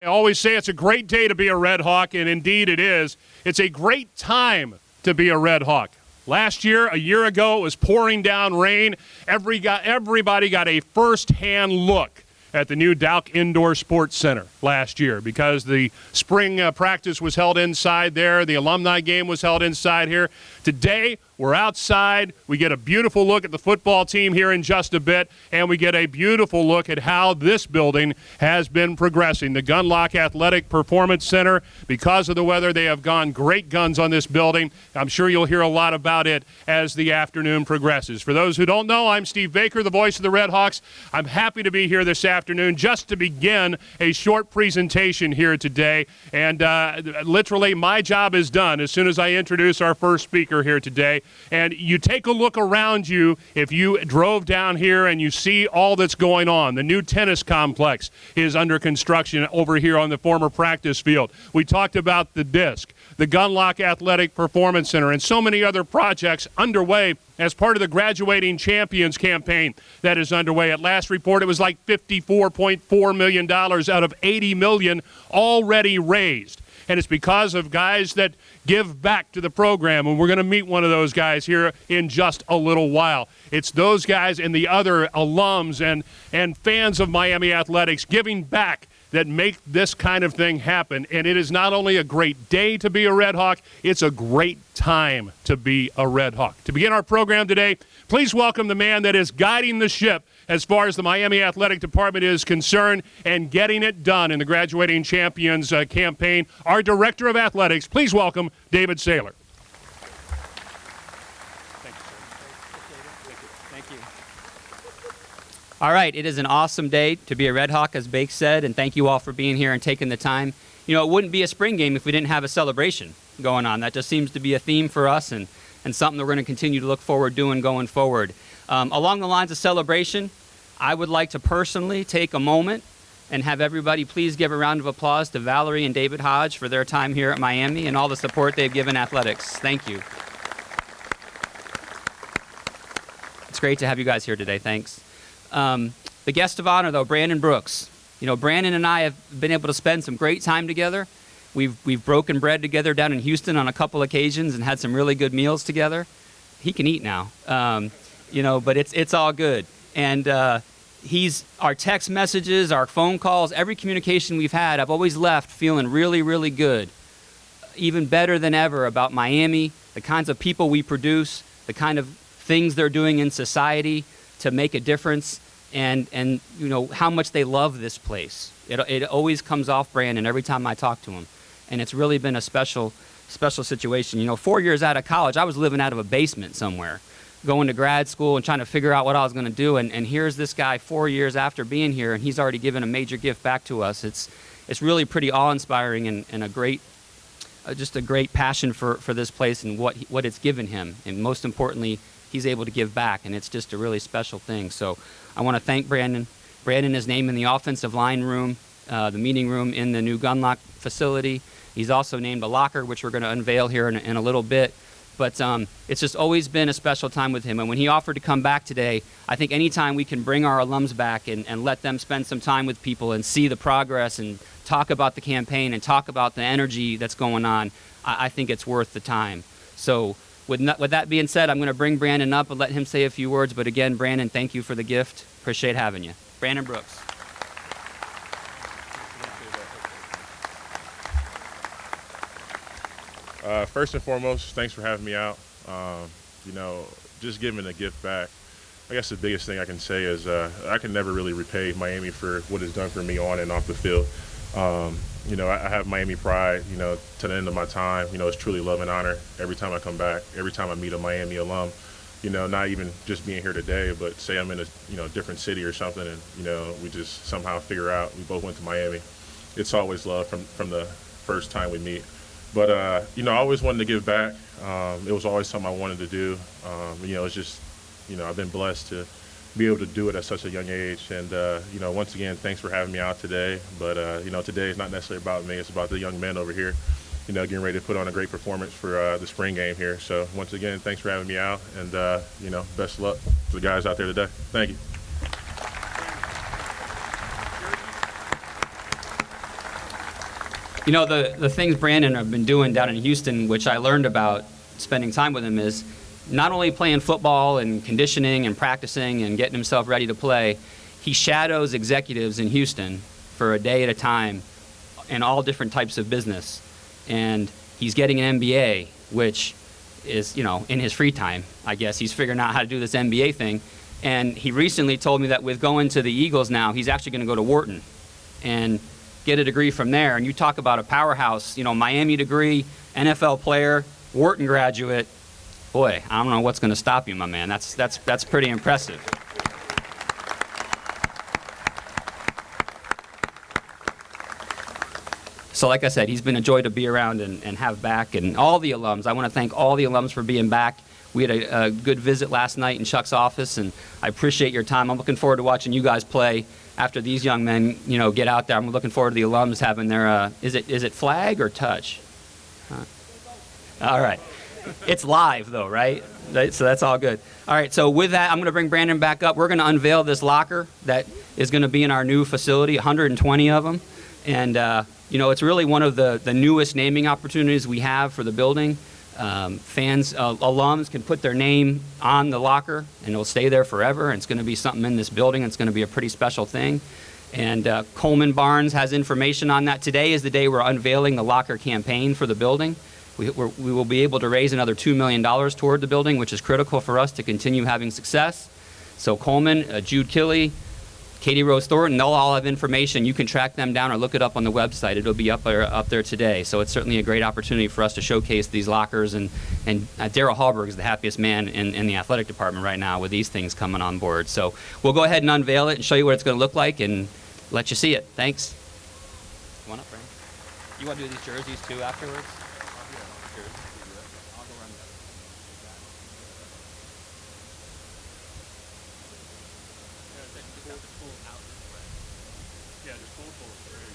always say it's a great day to be a Red Hawk, and indeed it is. It's a great time to be a Red Hawk. Last year, a year ago, it was pouring down rain. Everybody got a first-hand look at the new Dowk Indoor Sports Center last year because the spring practice was held inside there. The alumni game was held inside here. Today, we're outside. We get a beautiful look at the football team here in just a bit, and we get a beautiful look at how this building has been progressing. The Gunlock Athletic Performance Center, because of the weather, they have gone great guns on this building. I'm sure you'll hear a lot about it as the afternoon progresses. For those who don't know, I'm Steve Baker, the voice of the Red Hawks. I'm happy to be here this afternoon just to begin a short presentation here today. And literally, my job is done as soon as I introduce our first speaker here today. And you take a look around you if you drove down here and you see all that's going on. The new tennis complex is under construction over here on the former practice field. We talked about the disc, the Gunlock Athletic Performance Center, and so many other projects underway as part of the Graduating Champions campaign that is underway. At last report, it was like $54.4 million out of $80 million already raised. And it's because of guys that give back to the program, and we're going to meet one of those guys here in just a little while. It's those guys and the other alums and fans of Miami Athletics giving back that make this kind of thing happen. And it is not only a great day to be a Red Hawk, it's a great time to be a Red Hawk. To begin our program today, please welcome the man that is guiding the ship as far as the Miami Athletic Department is concerned and getting it done in the Graduating Champions campaign, our Director of Athletics. Please welcome David Saylor. Thank you. All right, it is an awesome day to be a Red Hawk, as Bake said, and thank you all for being here and taking the time. You know, it wouldn't be a spring game if we didn't have a celebration going on. That just seems to be a theme for us and something that we're going to continue to look forward doing going forward. Along the lines of celebration, I would like to personally take a moment and have everybody please give a round of applause to Valerie and David Hodge for their time here at Miami and all the support they've given athletics. Thank you. It's great to have you guys here today. Thanks. The guest of honor, though, Brandon Brooks. You know, Brandon and I have been able to spend some great time together. We've broken bread together down in Houston on a couple occasions and had some really good meals together. He can eat now, you know, but it's all good. And our text messages, our phone calls, every communication we've had, I've always left feeling really, really good, even better than ever about Miami, the kinds of people we produce, the kind of things they're doing in society to make a difference, and you know how much they love this place. It always comes off Brandon every time I talk to him, and it's really been a special situation. You know, 4 years out of college, I was living out of a basement somewhere, going to grad school and trying to figure out what I was going to do, and here's this guy 4 years after being here, and he's already given a major gift back to us. It's really pretty awe-inspiring and a great, just a great passion for this place and what it's given him, and most importantly, he's able to give back, and it's just a really special thing. So I want to thank Brandon. Brandon is named in the offensive line room, the meeting room in the new Gunlock facility. He's also named a locker, which we're going to unveil here in a little bit. But it's just always been a special time with him. And when he offered to come back today, I think anytime we can bring our alums back and let them spend some time with people and see the progress and talk about the campaign and talk about the energy that's going on, I think it's worth the time. So with that being said, I'm going to bring Brandon up and let him say a few words. But again, Brandon, thank you for the gift. Appreciate having you. Brandon Brooks. First and foremost, thanks for having me out. You know, just giving a gift back. I guess the biggest thing I can say is I can never really repay Miami for what it's done for me on and off the field. You know, I have Miami pride, you know, to the end of my time. You know, it's truly love and honor every time I come back, every time I meet a Miami alum. You know, not even just being here today, but say I'm in a different city or something and, you know, we just somehow figure out we both went to Miami. It's always love from the first time we meet. But, you know, I always wanted to give back. It was always something I wanted to do. You know, it's just, you know, I've been blessed to be able to do it at such a young age. And, you know, once again, thanks for having me out today. But, you know, today is not necessarily about me. It's about the young men over here, you know, getting ready to put on a great performance for the spring game here. So once again, thanks for having me out. And, you know, best of luck to the guys out there today. Thank you. You know, the things Brandon have been doing down in Houston, which I learned about spending time with him, is not only playing football and conditioning and practicing and getting himself ready to play, he shadows executives in Houston for a day at a time in all different types of business. And he's getting an MBA, which is, you know, in his free time, I guess. He's figuring out how to do this MBA thing. And he recently told me that with going to the Eagles now, he's actually going to go to Wharton and get a degree from there. And you talk about a powerhouse, you know, Miami degree, NFL player, Wharton graduate. Boy, I don't know what's going to stop you, my man. That's pretty impressive. So like I said, he's been a joy to be around and have back. And all the alums, I want to thank all the alums for being back. We had a good visit last night in Chuck's office, and I appreciate your time. I'm looking forward to watching you guys play after these young men, you know, get out there. I'm looking forward to the alums having their, is it flag or touch? All right. It's live, though, right? So that's all good. All right, so with that, I'm going to bring Brandon back up. We're going to unveil this locker that is going to be in our new facility, 120 of them. And, you know, it's really one of the newest naming opportunities we have for the building. Fans, alums can put their name on the locker, and it'll stay there forever. And it's going to be something in this building. It's going to be a pretty special thing. And Coleman Barnes has information on that. Today is the day we're unveiling the locker campaign for the building. We will be able to raise another $2 million toward the building, which is critical for us to continue having success. So Coleman, Jude Killey, Katie Rose Thornton, they'll all have information. You can track them down or look it up on the website. It'll be up there today. So it's certainly a great opportunity for us to showcase these lockers. And Daryl Hallberg is the happiest man in the athletic department right now with these things coming on board. So we'll go ahead and unveil it and show you what it's going to look like and let you see it. Thanks. Come on up, Brandon. You want to do these jerseys too afterwards? Yeah, just pull straight.